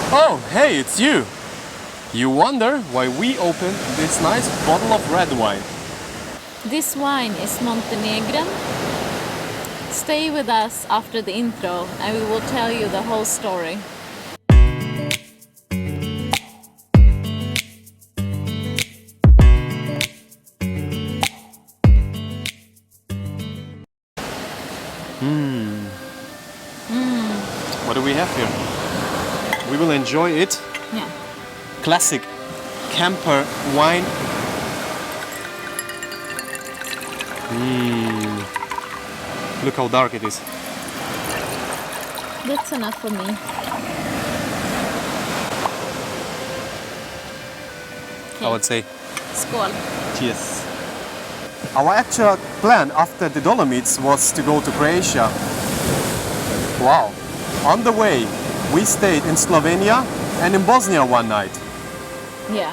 Oh, hey, it's you! You wonder why we opened this nice bottle of red wine. This wine is Montenegrin. Stay with us after the intro and we will tell you the whole story. What do we have here? We will enjoy it. Yeah. Classic camper wine. Look how dark it is. That's enough for me. I would say. Skål. Cheers. Our actual plan after the Dolomites was to go to Croatia. Wow. On the way, we stayed in Slovenia and in Bosnia one night. Yeah.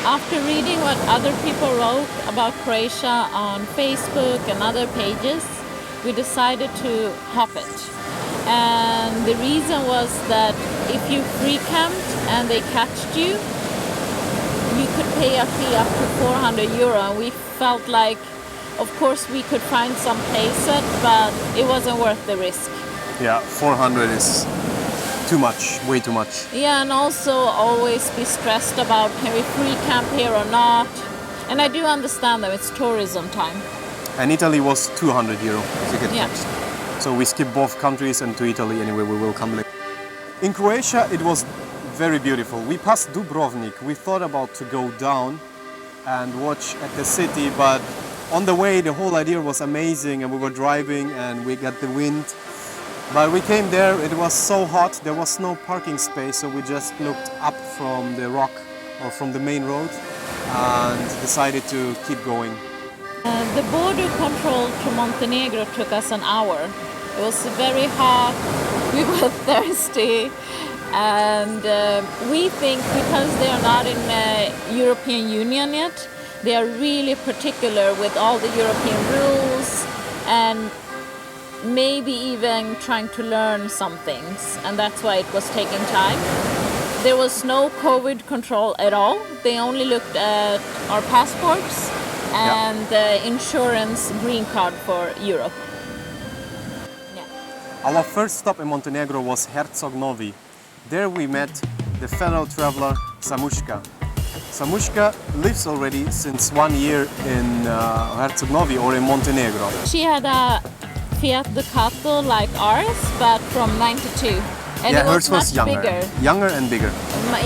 After reading what other people wrote about Croatia on Facebook and other pages, we decided to hop it. And the reason was that if you free camped and they catched you, you could pay a fee up to €400. And we felt like, of course, we could find some places, but it wasn't worth the risk. Yeah, 400 is too much, way too much. Yeah, and also always be stressed about can we free camp here or not. And I do understand that it's tourism time. And Italy was €200 to get Yeah. catched. So we skipped both countries and to Italy anyway, we will come later. In Croatia it was very beautiful. We passed Dubrovnik. We thought about to go down and watch at the city, but on the way the whole idea was amazing and we were driving and we got the wind. But we came there, it was so hot, there was no parking space, so we just looked up from the rock or from the main road and decided to keep going. The border control to Montenegro took us an hour. It was very hot, we were thirsty, and we think because they are not in the European Union yet, they are really particular with all the European rules and maybe even trying to learn some things, and that's why it was taking time. There was no COVID control at all. They only looked at our passports and insurance green card for Europe. Yeah. Our first stop in Montenegro was Hertzog Novi. There we met the fellow traveler Samushka. Samushka lives already since 1 year in Hertzog Novi or in Montenegro. She had a Fiat Ducato like ours, but from 92. And Yeah, it was hers was much younger. bigger. Younger and bigger.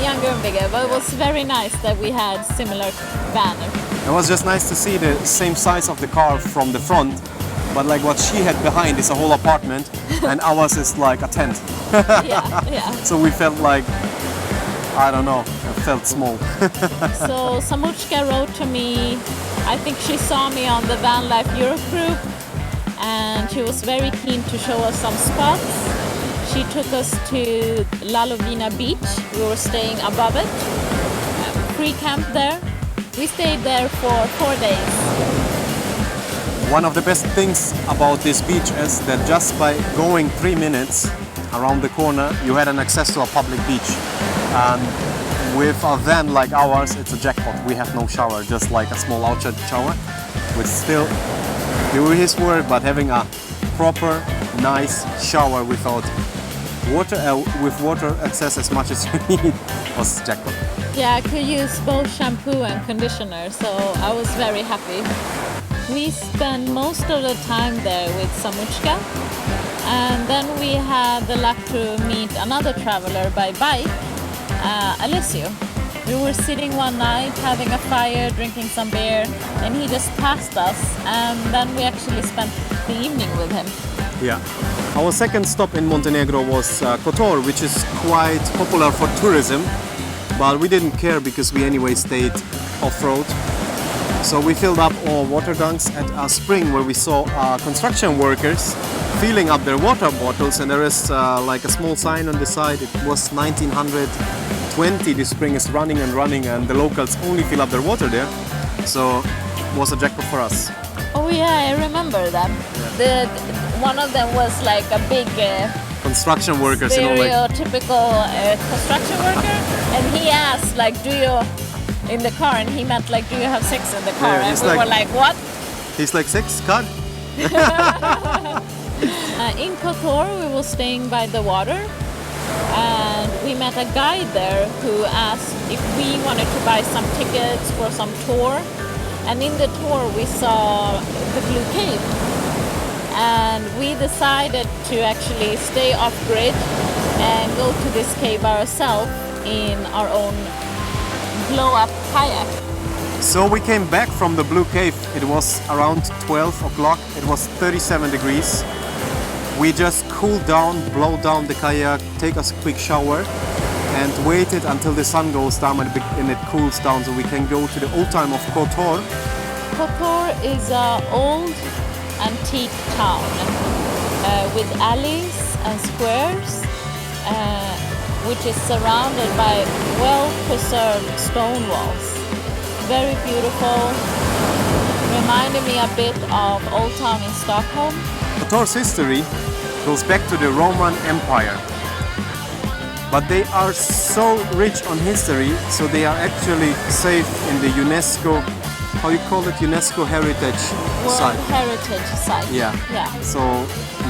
Younger and bigger, but it was very nice that we had similar banner. It was just nice to see the same size of the car from the front, but like what she had behind is a whole apartment and ours is like a tent. Yeah. So we felt like, I don't know, it felt small. So Samuchka wrote to me, I think she saw me on the Vanlife Europe group, and she was very keen to show us some spots. She took us to Vina Beach. We were staying above it, free camp there. We stayed there for 4 days. One of the best things about this beach is that just by going 3 minutes around the corner, you had an access to a public beach. And with a van like ours, it's a jackpot. We have no shower, just like a small outside shower, with still, do his word, but having a proper, nice shower without water, with water access as much as you need was jackpot. Yeah, I could use both shampoo and conditioner, so I was very happy. We spent most of the time there with Samuchka, and then we had the luck to meet another traveler by bike, Alessio. We were sitting one night having a fire, drinking some beer, and he just passed us, and then we actually spent the evening with him. Yeah. Our second stop in Montenegro was Kotor, which is quite popular for tourism, but we didn't care because we anyway stayed off-road. So we filled up all water tanks at a spring where we saw construction workers filling up their water bottles, and there is like a small sign on the side. It was 1920, this spring is running and running, and the locals only fill up their water there. So it was a jackpot for us. Oh yeah, I remember that. One of them was like a big construction workers, you know, like stereotypical construction worker, and he asked like, "Do you in the car?" And he meant like, "Do you have sex in the car?" Yeah, and he's we like- were like, "What?" he's like 6 car. In Kotor, we were staying by the water, and we met a guide there who asked if we wanted to buy some tickets for some tour. And in the tour, we saw the Blue Cave, and we decided to actually stay off grid and go to this cave ourselves in our own blow-up kayak. So we came back from the Blue Cave. It was around 12 o'clock. It was 37 degrees. We just cooled down, blow down the kayak, take us a quick shower, and waited until the sun goes down and it cools down so we can go to the old time of Kotor. Kotor is an old antique town with alleys and squares, which is surrounded by well-preserved stone walls. Very beautiful, reminded me a bit of Old Town in Stockholm. Kotor's history goes back to the Roman Empire. But they are so rich on history, so they are actually safe in the UNESCO, how you call it, UNESCO Heritage World Site. Heritage Site. Yeah. Yeah. So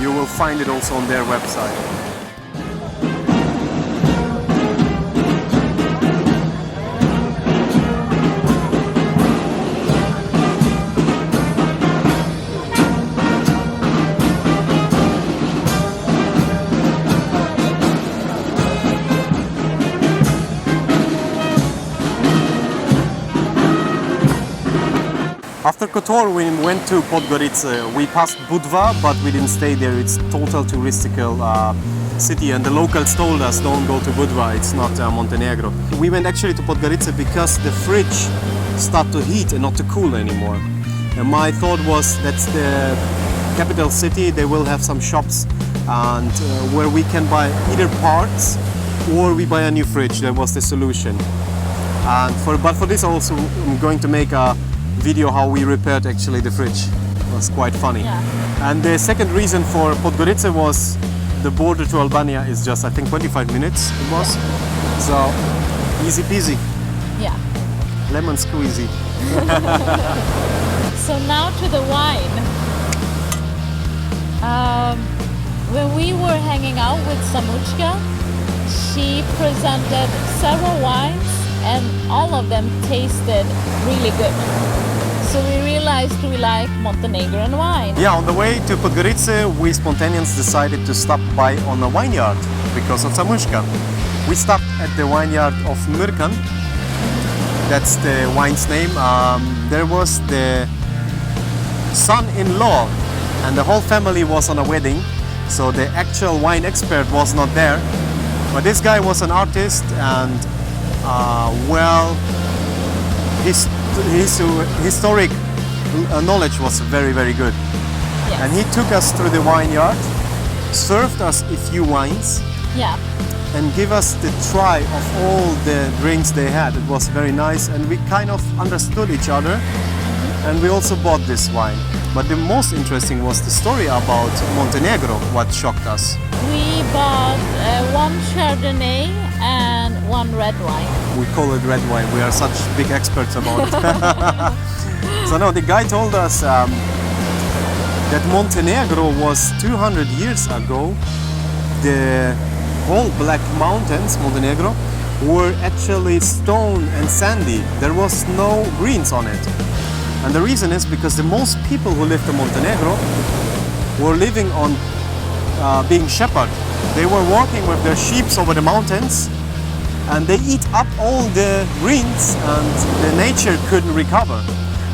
you will find it also on their website. After Kotor, we went to Podgorica. We passed Budva, but we didn't stay there. It's total touristical city, and the locals told us don't go to Budva. It's not Montenegro. We went actually to Podgorica because the fridge started to heat and not to cool anymore. And my thought was that's the capital city. They will have some shops and where we can buy either parts or we buy a new fridge. That was the solution. And but for this also, I'm going to make a video how we repaired actually the fridge. It was quite funny. Yeah. And the second reason for Podgorica was the border to Albania is just I think 25 minutes it was. So easy peasy, Yeah. lemon squeezy. So now to the wine. When we were hanging out with Samuchka, she presented several wines and all of them tasted really good. So we realized we like Montenegrin wine. Yeah, on the way to Podgorica, we spontaneous decided to stop by on a vineyard because of Samushka. We stopped at the vineyard of Murkan. That's the wine's name. There was the son-in-law and the whole family was on a wedding. So the actual wine expert was not there. But this guy was an artist and his historic knowledge was very, very good. Yes. And he took us through the vineyard, served us a few wines, Yeah. and give us the try of all the drinks they had. It was very nice, and we kind of understood each other. And we also bought this wine. But the most interesting was the story about Montenegro, what shocked us. We bought one Chardonnay and one red wine. We call it red wine. We are such big experts about it. So no, the guy told us that Montenegro was 200 years ago. The whole Black Mountains, Montenegro, were actually stone and sandy. There was no greens on it. And the reason is because the most people who lived in Montenegro were living on being shepherd. They were walking with their sheep over the mountains and they eat up all the greens and the nature couldn't recover.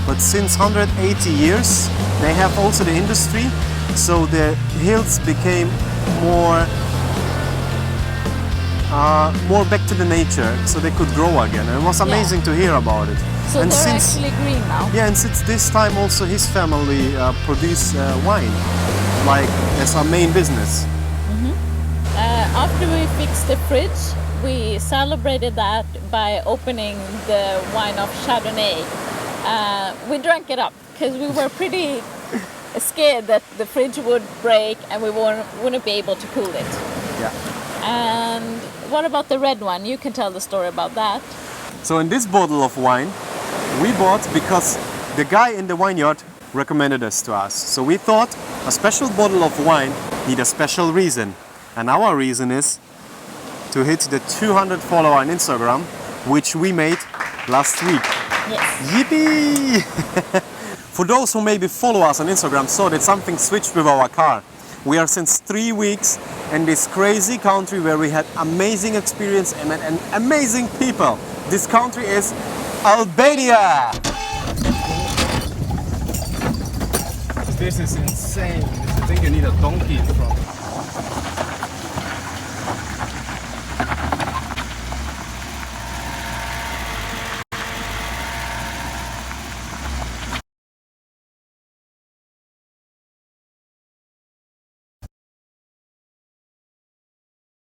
But since 180 years, they have also the industry, so the hills became more back to the nature, so they could grow again. And it was amazing to hear about it. So and they're actually green now. Yeah, and since this time also his family produce wine, like as our main business. After we fixed the fridge, we celebrated that by opening the wine of Chardonnay. We drank it up because we were pretty scared that the fridge would break and we wouldn't be able to cool it. Yeah. And what about the red one? You can tell the story about that. So in this bottle of wine, we bought because the guy in the vineyard recommended us to us. So we thought a special bottle of wine need a special reason. And our reason is to hit the 200 follower on Instagram, which we made last week. Yes. Yippee! For those who maybe follow us on Instagram saw that something switched with our car. We are since 3 weeks in this crazy country where we had amazing experience and met amazing people. This country is Albania! This is insane. I think you need a donkey in front.